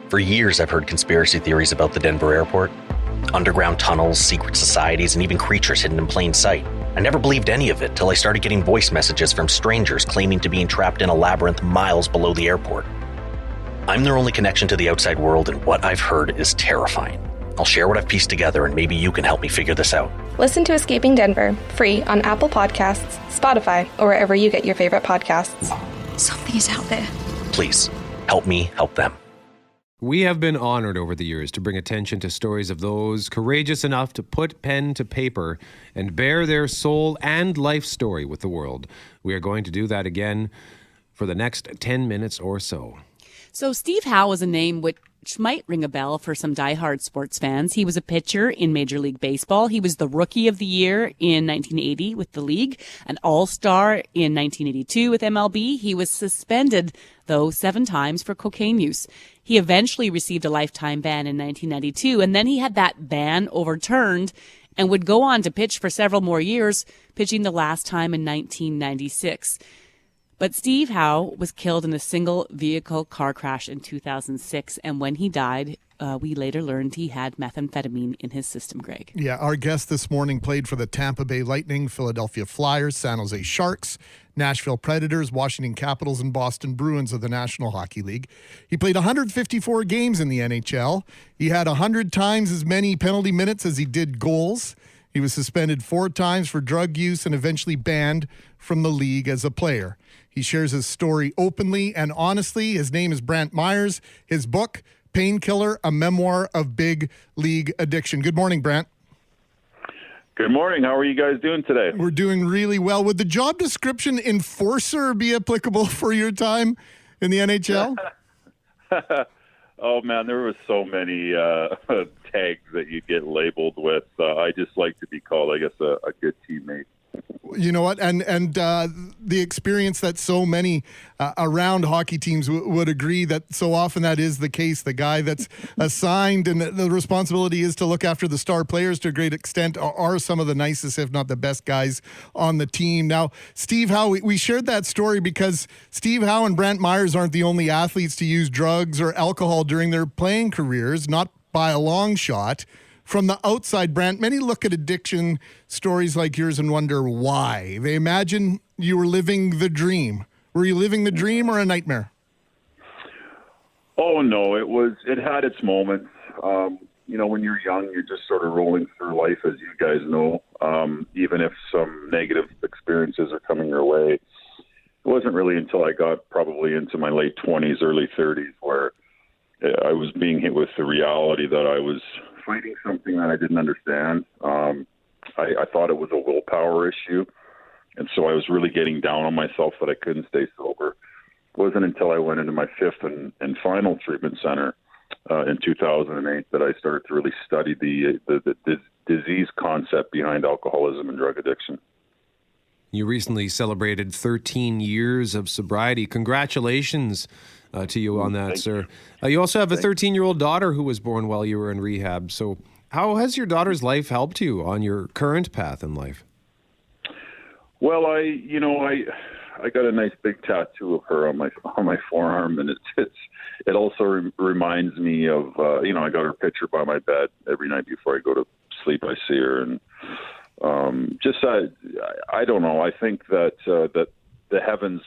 For years, I've heard conspiracy theories about the Denver airport. Underground tunnels, secret societies, and even creatures hidden in plain sight. I never believed any of it till I started getting voice messages from strangers claiming to be trapped in a labyrinth miles below the airport. I'm their only connection to the outside world, and what I've heard is terrifying. I'll share what I've pieced together, and maybe you can help me figure this out. Listen to Escaping Denver, free on Apple Podcasts, Spotify, or wherever you get your favorite podcasts. Something is out there. Please, help me help them. We have been honored over the years to bring attention to stories of those courageous enough to put pen to paper and bear their soul and life story with the world. We are going to do that again for the next 10 minutes or so. So Steve Howe is a name which might ring a bell for some diehard sports fans. He was a pitcher in Major League Baseball. He was the Rookie of the Year in 1980 with the league, an All-Star in 1982 with MLB. He was suspended, though, 7 times for cocaine use. He eventually received a lifetime ban in 1992, and then he had that ban overturned and would go on to pitch for several more years, pitching the last time in 1996. But Steve Howe was killed in a single vehicle car crash in 2006. And when he died, we later learned he had methamphetamine in his system, Greg. Yeah, our guest this morning played for the Tampa Bay Lightning, Philadelphia Flyers, San Jose Sharks, Nashville Predators, Washington Capitals, and Boston Bruins of the National Hockey League. He played 154 games in the NHL. He had 100 times as many penalty minutes as he did goals. He was suspended 4 times for drug use and eventually banned from the league as a player. He shares his story openly and honestly. His name is Brant Myers. His book, Painkiller, a memoir of big league addiction. Good morning, Brant. Good morning. How are you guys doing today? We're doing really well. Would the job description enforcer be applicable for your time in the NHL? Oh, man, there were so many tags that you get labeled with. I just like to be called, I guess, a good teammate. You know what? And the experience that so many around hockey teams would agree that so often that is the case. The guy that's assigned and the responsibility is to look after the star players to a great extent are some of the nicest, if not the best guys on the team. Now, Steve Howe, we shared that story because Steve Howe and Brant Myers aren't the only athletes to use drugs or alcohol during their playing careers, not by a long shot. From the outside, Brant, many look at addiction stories like yours and wonder why. They imagine you were living the dream. Were you living the dream or a nightmare? Oh, no, it had its moments. When you're young, you're just sort of rolling through life, as you guys know, even if some negative experiences are coming your way. It wasn't really until I got probably into my late 20s, early 30s, where I was being hit with the reality that I was fighting something that I didn't understand. I thought it was a willpower issue, and so I was really getting down on myself that I couldn't stay sober. It wasn't until I went into my 5th and final treatment center in 2008 that I started to really study the disease concept behind alcoholism and drug addiction. You recently celebrated 13 years of sobriety. Congratulations to you on that, sir. You also have a 13-year-old daughter who was born while you were in rehab. So how has your daughter's life helped you on your current path in life? Well, I got a nice big tattoo of her on my forearm, and it also reminds me of I got her picture by my bed every night before I go to sleep. I see her, and I don't know. I think that the heavens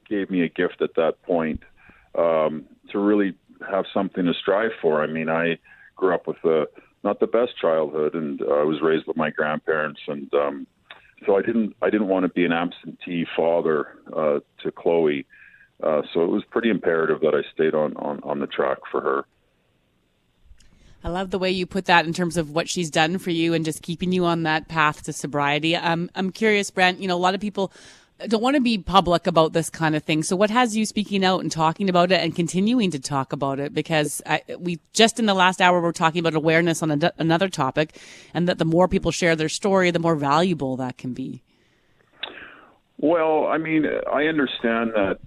gave me a gift at that point to really have something to strive for. I mean, I grew up with not the best childhood, and I was raised with my grandparents, and so I didn't want to be an absentee father to Chloe. So it was pretty imperative that I stayed on the track for her. I love the way you put that in terms of what she's done for you and just keeping you on that path to sobriety. I'm curious, Brent, a lot of people don't want to be public about this kind of thing. So what has you speaking out and talking about it and continuing to talk about it? Because we just in the last hour, we're talking about awareness on another topic, and that the more people share their story, the more valuable that can be. Well, I mean, I understand that,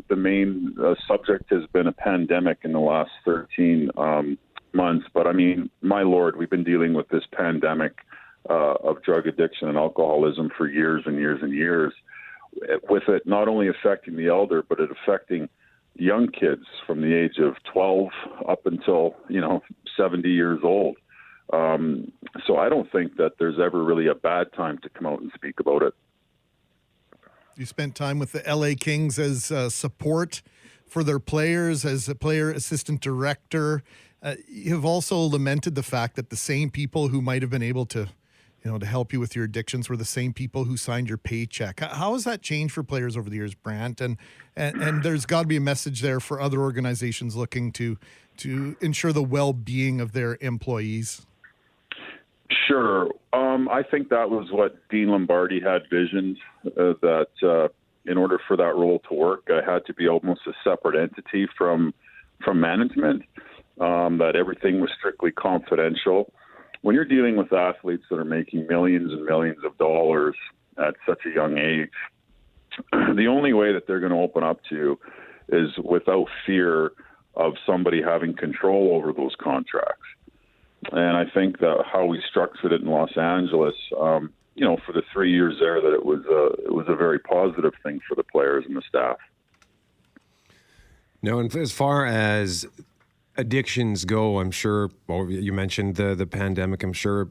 the main subject has been a pandemic in the last 13 months. But I mean, my Lord, we've been dealing with this pandemic of drug addiction and alcoholism for years and years and years, with it not only affecting the elder, but it affecting young kids from the age of 12 up until 70 years old. So I don't think that there's ever really a bad time to come out and speak about it. You spent time with the LA Kings as support for their players, as a player assistant director. You've also lamented the fact that the same people who might have been able to, to help you with your addictions were the same people who signed your paycheck. How has that changed for players over the years, Brant? And there's got to be a message there for other organizations looking to ensure the well-being of their employees. Sure. I think that was what Dean Lombardi had visioned, that in order for that role to work, I had to be almost a separate entity from management, that everything was strictly confidential. When you're dealing with athletes that are making millions and millions of dollars at such a young age, the only way that they're going to open up to you is without fear of somebody having control over those contracts. And I think that how we structured it in Los Angeles, for the 3 years there, that it was a very positive thing for the players and the staff. Now, and as far as addictions go, I'm sure, you mentioned the pandemic, I'm sure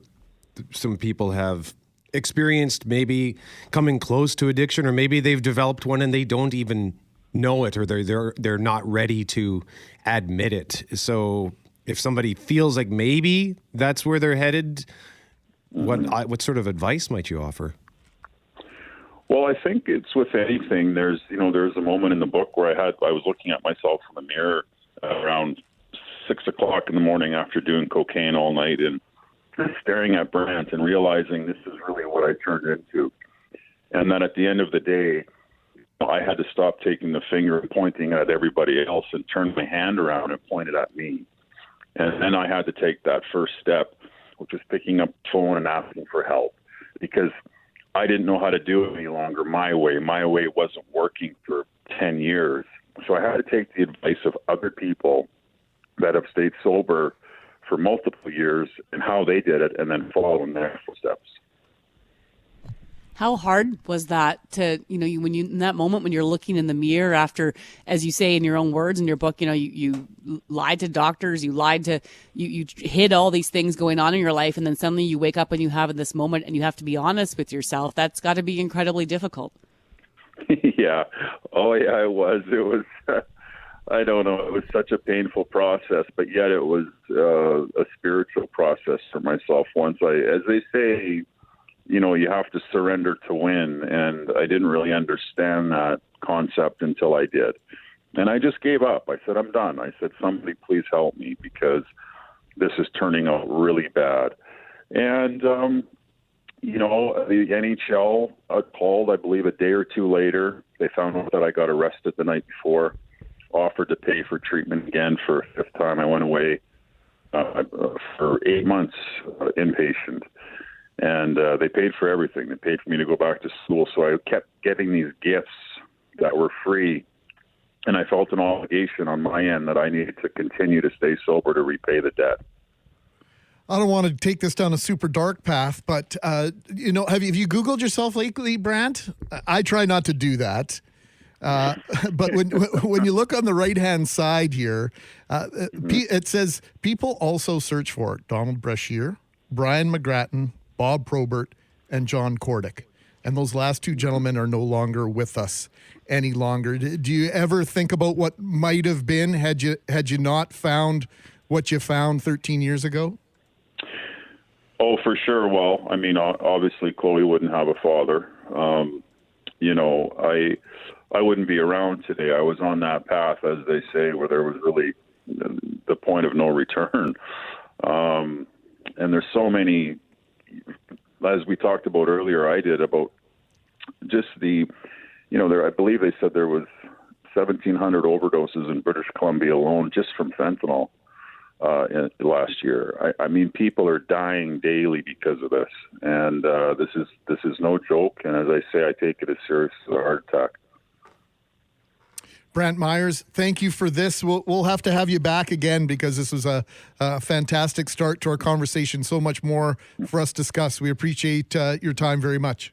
some people have experienced maybe coming close to addiction, or maybe they've developed one and they don't even know it, or they're not ready to admit it. So if somebody feels like maybe that's where they're headed, what sort of advice might you offer? Well, I think it's with anything. There's a moment in the book where I was looking at myself in the mirror around 6 o'clock in the morning after doing cocaine all night, and staring at Brant and realizing this is really what I turned into. And then at the end of the day, I had to stop taking the finger and pointing at everybody else and turn my hand around and point it at me. And then I had to take that first step, which was picking up the phone and asking for help, because I didn't know how to do it any longer my way. My way wasn't working for 10 years. So I had to take the advice of other people that have stayed sober for multiple years and how they did it, and then follow in their footsteps. How hard was that to, when you in that moment when you're looking in the mirror after, as you say in your own words in your book, you lied to doctors, you hid all these things going on in your life, and then suddenly you wake up and you have this moment and you have to be honest with yourself. That's got to be incredibly difficult. Yeah. Oh, yeah, it was. It was, I don't know, it was such a painful process, but yet it was a spiritual process for myself. Once as they say, you have to surrender to win. And I didn't really understand that concept until I did. And I just gave up. I said, I'm done. I said, somebody please help me, because this is turning out really bad. And, the NHL called, I believe, a day or two later. They found out that I got arrested the night before, offered to pay for treatment again for a fifth time. I went away for 8 months inpatient. And they paid for everything. They paid for me to go back to school. So I kept getting these gifts that were free. And I felt an obligation on my end that I needed to continue to stay sober to repay the debt. I don't want to take this down a super dark path, but, have you Googled yourself lately, Brant? I try not to do that. But when you look on the right-hand side here, it says people also search for Donald Brashear, Brian McGrattan, Bob Probert, and John Cordick. And those last two gentlemen are no longer with us any longer. Do you ever think about what might have been had you not found what you found 13 years ago? Oh, for sure. Well, I mean, obviously Chloe wouldn't have a father. I wouldn't be around today. I was on that path, as they say, where there was really the point of no return. And there's so many, as we talked about earlier, I did, about just I believe they said there was 1,700 overdoses in British Columbia alone just from fentanyl last year. I mean, people are dying daily because of this, and this is no joke. And as I say, I take it as serious as a heart attack. Brant Myers, thank you for this. We'll have to have you back again, because this was a fantastic start to our conversation. So much more for us to discuss. We appreciate your time very much.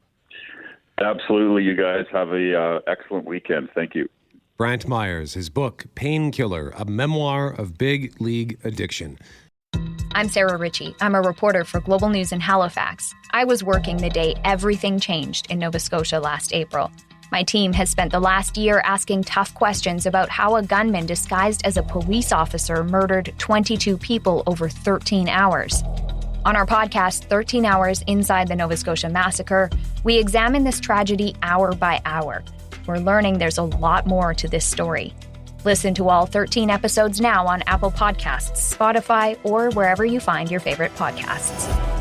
Absolutely. You guys have a excellent weekend. Thank you. Brant Myers, his book, Painkiller, a memoir of big league addiction. I'm Sarah Ritchie. I'm a reporter for Global News in Halifax. I was working the day everything changed in Nova Scotia last April. My team has spent the last year asking tough questions about how a gunman disguised as a police officer murdered 22 people over 13 hours. On our podcast, 13 Hours Inside the Nova Scotia Massacre, we examine this tragedy hour by hour. We're learning there's a lot more to this story. Listen to all 13 episodes now on Apple Podcasts, Spotify, or wherever you find your favorite podcasts.